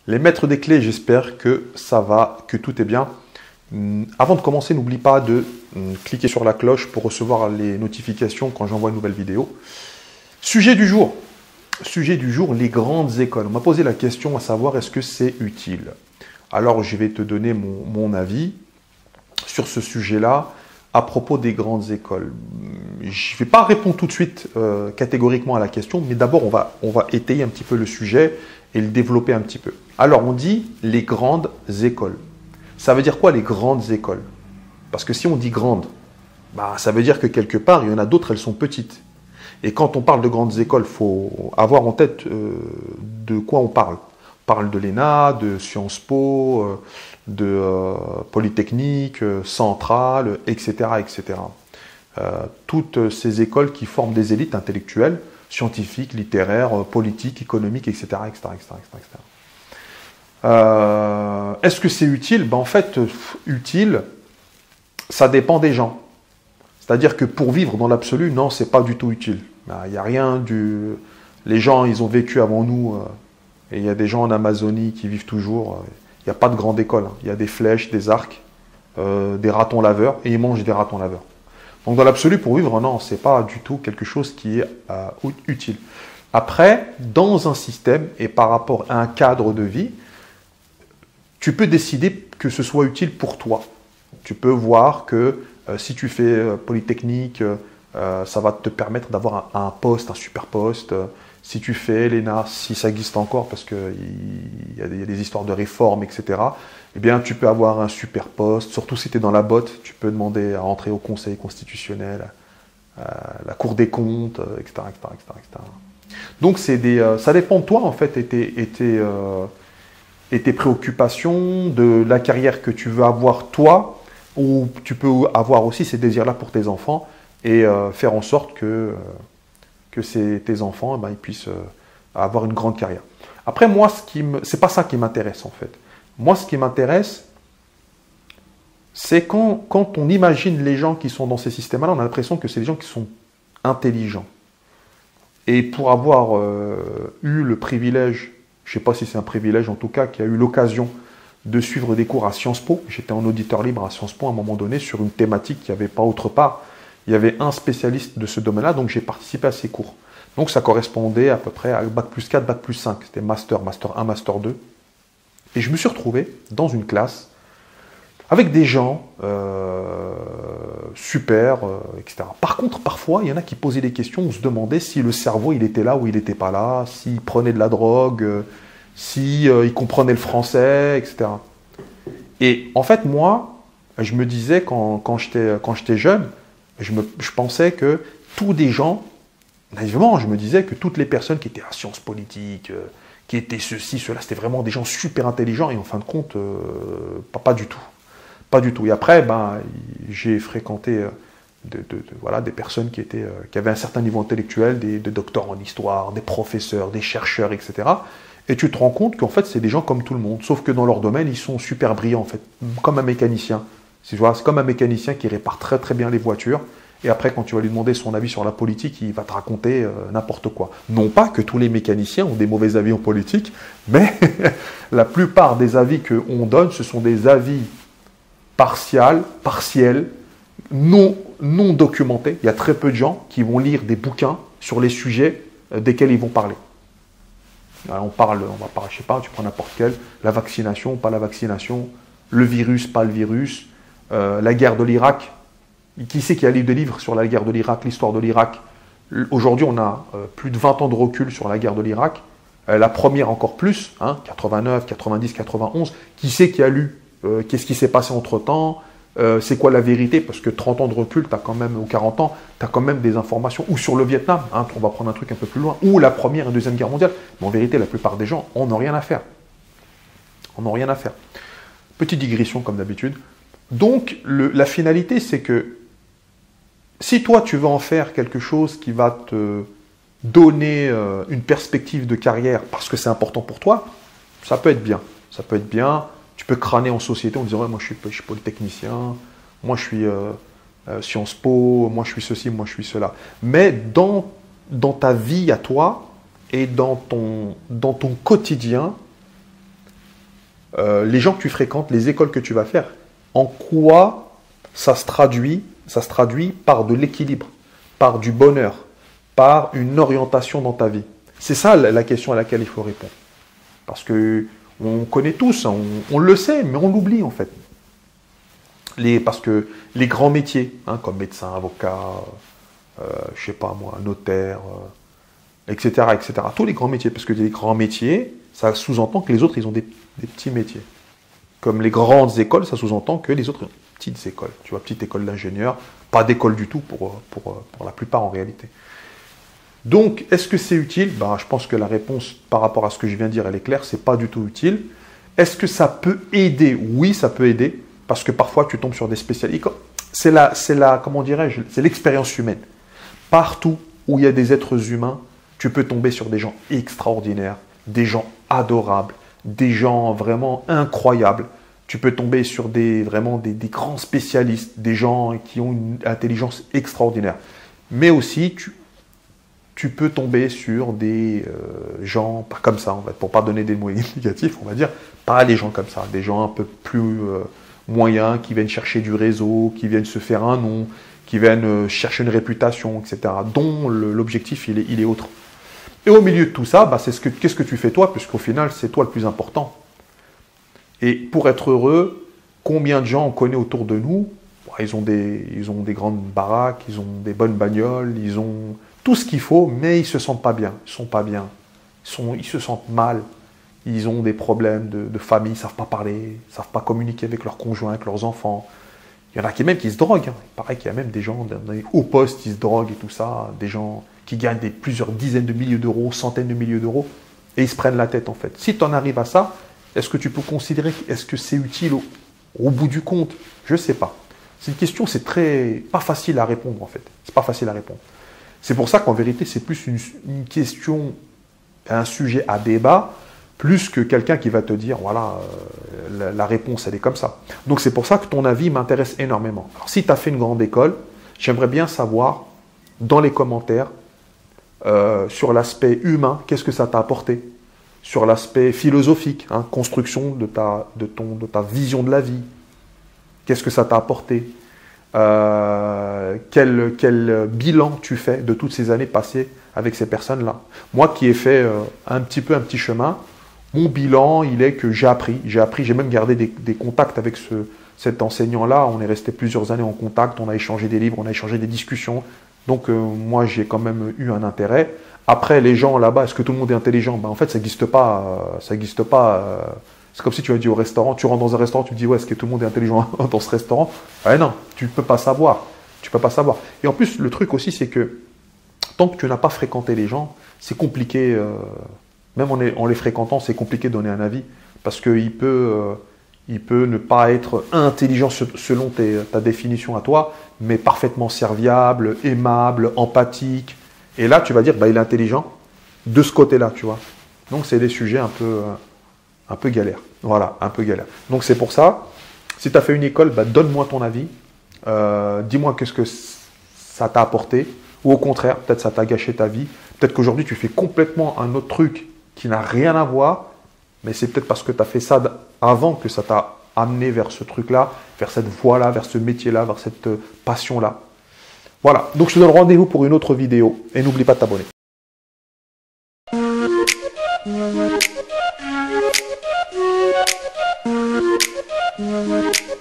Les maîtres des clés, j'espère que ça va, que tout est bien. Avant de commencer, n'oublie pas de cliquer sur la cloche pour recevoir les notifications quand j'envoie une nouvelle vidéo. Sujet du jour. Sujet du jour, les grandes écoles. On m'a posé la question à savoir est-ce que c'est utile. Alors je vais te donner mon avis sur ce sujet-là à propos des grandes écoles. Je ne vais pas répondre tout de suite catégoriquement à la question, mais d'abord on va étayer un petit peu le sujet et le développer un petit peu. Alors on dit les grandes écoles. Ça veut dire quoi les grandes écoles? Parce que si on dit grandes, bah, ça veut dire que quelque part, il y en a d'autres, elles sont petites. Et quand on parle de grandes écoles, il faut avoir en tête de quoi on parle. On parle de l'ENA, de Sciences Po, de Polytechnique, Centrale, etc. etc. Toutes ces écoles qui forment des élites intellectuelles, scientifiques, littéraires, politiques, économiques, etc. etc., etc., etc. Est-ce que c'est utile? Ben, en fait, utile, ça dépend des gens. C'est-à-dire que pour vivre dans l'absolu, non, c'est pas du tout utile. Il n'y a rien du... Les gens, ils ont vécu avant nous, et il y a des gens en Amazonie qui vivent toujours. Il n'y a pas de grande école. Il y a des flèches, des arcs, des ratons laveurs, et ils mangent des ratons laveurs. Donc dans l'absolu, pour vivre, non, c'est pas du tout quelque chose qui est utile. Après, dans un système, et par rapport à un cadre de vie, tu peux décider que ce soit utile pour toi. Tu peux voir que si tu fais Polytechnique, ça va te permettre d'avoir un poste, un super poste. Si tu fais l'ENA, si ça existe encore, parce qu'il y a des histoires de réforme, etc., eh bien, tu peux avoir un super poste. Surtout si tu es dans la botte, tu peux demander à rentrer au Conseil constitutionnel, à la Cour des comptes, etc., etc., etc., etc. Donc, ça dépend de toi, en fait, et tes préoccupations, de la carrière que tu veux avoir toi, ou tu peux avoir aussi ces désirs-là pour tes enfants et faire en sorte que tes enfants ils puissent avoir une grande carrière. Après, moi, c'est pas ça qui m'intéresse en fait. Moi, ce qui m'intéresse, c'est quand on imagine les gens qui sont dans ces systèmes-là, on a l'impression que c'est des gens qui sont intelligents. Et pour avoir eu le privilège, je ne sais pas si c'est un privilège en tout cas, qui a eu l'occasion de suivre des cours à Sciences Po. J'étais en auditeur libre à Sciences Po à un moment donné sur une thématique qu'il n'y avait pas autre part. Il y avait un spécialiste de ce domaine-là, donc j'ai participé à ces cours. Donc ça correspondait à peu près à Bac plus 4, Bac plus 5. C'était Master 1, Master 2. Et je me suis retrouvé dans une classe avec des gens super, etc. Par contre, parfois, il y en a qui posaient des questions, on se demandait si le cerveau, il était là ou il n'était pas là, s'il prenait de la drogue, s'il comprenait le français, etc. Et en fait, moi, je me disais, quand j'étais jeune, je pensais que tous des gens, naïvement, je me disais que toutes les personnes qui étaient à sciences politiques, qui étaient ceci, cela, c'était vraiment des gens super intelligents, et en fin de compte, pas du tout. Pas du tout. Et après, j'ai fréquenté voilà, des personnes qui avaient un certain niveau intellectuel, des docteurs en histoire, des professeurs, des chercheurs, etc. Et tu te rends compte qu'en fait, c'est des gens comme tout le monde, sauf que dans leur domaine, ils sont super brillants, en fait, comme un mécanicien. C'est comme un mécanicien qui répare très très bien les voitures, et après, quand tu vas lui demander son avis sur la politique, il va te raconter n'importe quoi. Non pas que tous les mécaniciens ont des mauvais avis en politique, mais la plupart des avis qu'on donne, ce sont des avis partiels, non documentés. Il y a très peu de gens qui vont lire des bouquins sur les sujets desquels ils vont parler. Alors on va parler, je sais pas, tu prends n'importe quel, la vaccination, pas la vaccination, le virus, pas le virus, la guerre de l'Irak. Qui c'est qui a lu des livres sur la guerre de l'Irak, l'histoire de l'Irak? Aujourd'hui, on a plus de 20 ans de recul sur la guerre de l'Irak. La première encore plus, 89, 90, 91. Qui c'est qui a lu? Qu'est-ce qui s'est passé entre-temps? C'est quoi la vérité? Parce que 30 ans de recul, t'as quand même, ou 40 ans, tu as quand même des informations. Ou sur le Vietnam, on va prendre un truc un peu plus loin. Ou la Première et Deuxième Guerre mondiale. Mais en vérité, la plupart des gens en ont rien à faire. En ont rien à faire. Petite digression comme d'habitude. Donc, la finalité, c'est que si toi, tu veux en faire quelque chose qui va te donner une perspective de carrière parce que c'est important pour toi, ça peut être bien. Ça peut être bien. Tu peux crâner en société en disant ouais, moi je suis polytechnicien, moi je suis Sciences Po, moi je suis ceci, moi je suis cela. Mais dans ta vie à toi et dans ton quotidien, les gens que tu fréquentes, les écoles que tu vas faire, en quoi ça se traduit par de l'équilibre, par du bonheur, par une orientation dans ta vie. C'est ça la question à laquelle il faut répondre. Parce que on connaît tous, on le sait, mais on l'oublie en fait. Parce que les grands métiers, hein, comme médecin, avocat, je sais pas moi, notaire, etc., etc. Tous les grands métiers, parce que les grands métiers, ça sous-entend que les autres, ils ont des petits métiers. Comme les grandes écoles, ça sous-entend que les autres ont des petites écoles. Tu vois, petite école d'ingénieur, pas d'école du tout pour la plupart en réalité. Donc, est-ce que c'est utile? Ben, je pense que la réponse par rapport à ce que je viens de dire, elle est claire, c'est pas du tout utile. Est-ce que ça peut aider? Oui, ça peut aider, parce que parfois tu tombes sur des spécialistes. Comment dirais-je, c'est l'expérience humaine. Partout où il y a des êtres humains, tu peux tomber sur des gens extraordinaires, des gens adorables, des gens vraiment incroyables. Tu peux tomber sur vraiment des grands spécialistes, des gens qui ont une intelligence extraordinaire. Mais aussi, tu peux tomber sur des gens, pas comme ça, en fait, pour ne pas donner des mots négatifs, on va dire, pas des gens comme ça, des gens un peu plus moyens, qui viennent chercher du réseau, qui viennent se faire un nom, qui viennent chercher une réputation, etc., dont l'objectif, il est autre. Et au milieu de tout ça, bah, qu'est-ce que tu fais toi, puisqu'au final, c'est toi le plus important. Et pour être heureux, combien de gens on connaît autour de nous? Bon, ils ont des grandes baraques, ils ont des bonnes bagnoles, ils ont tout ce qu'il faut, mais ils ne se sentent pas bien. Ils ne sont pas bien. Ils se sentent mal. Ils ont des problèmes de famille, ils ne savent pas parler, ils ne savent pas communiquer avec leurs conjoints, avec leurs enfants. Il y en a même qui se droguent. Hein. Il paraît qu'il y a même des gens dans les hauts postes qui se droguent et tout ça, des gens qui gagnent plusieurs dizaines de milliers d'euros, centaines de milliers d'euros, et ils se prennent la tête en fait. Si tu en arrives à ça, est-ce que tu peux considérer, est-ce que c'est utile au bout du compte? Je ne sais pas. C'est une question, c'est pas facile à répondre en fait. C'est pas facile à répondre. C'est pour ça qu'en vérité, c'est plus une question, un sujet à débat, plus que quelqu'un qui va te dire, voilà, la réponse, elle est comme ça. Donc c'est pour ça que ton avis m'intéresse énormément. Alors si tu as fait une grande école, j'aimerais bien savoir, dans les commentaires, sur l'aspect humain, qu'est-ce que ça t'a apporté? Sur l'aspect philosophique, hein, construction de ta vision de la vie, qu'est-ce que ça t'a apporté? Quel bilan tu fais de toutes ces années passées avec ces personnes-là? Moi qui ai fait un petit chemin, mon bilan, il est que j'ai appris, j'ai même gardé des contacts avec cet enseignant-là, on est resté plusieurs années en contact, on a échangé des livres, on a échangé des discussions, donc moi j'ai quand même eu un intérêt. Après, les gens là-bas, est-ce que tout le monde est intelligent? Ben, en fait, ça n'existe pas, c'est comme si tu vas dire au restaurant, tu rentres dans un restaurant, tu te dis, ouais, est-ce que tout le monde est intelligent dans ce restaurant? Ah non, tu ne peux pas savoir. Tu peux pas savoir. Et en plus, le truc aussi, c'est que tant que tu n'as pas fréquenté les gens, c'est compliqué, même en les fréquentant, c'est compliqué de donner un avis. Parce qu'il peut ne pas être intelligent selon ta définition à toi, mais parfaitement serviable, aimable, empathique. Et là, tu vas dire, bah, il est intelligent de ce côté-là, tu vois. Donc, c'est des sujets un peu galère. Voilà, un peu galère. Donc c'est pour ça, si tu as fait une école, bah, donne-moi ton avis. Dis-moi qu'est-ce que ça t'a apporté. Ou au contraire, peut-être ça t'a gâché ta vie. Peut-être qu'aujourd'hui, tu fais complètement un autre truc qui n'a rien à voir. Mais c'est peut-être parce que tu as fait ça avant que ça t'a amené vers ce truc-là, vers cette voie-là, vers ce métier-là, vers cette passion-là. Voilà, donc je te donne rendez-vous pour une autre vidéo. Et n'oublie pas de t'abonner. Thank you.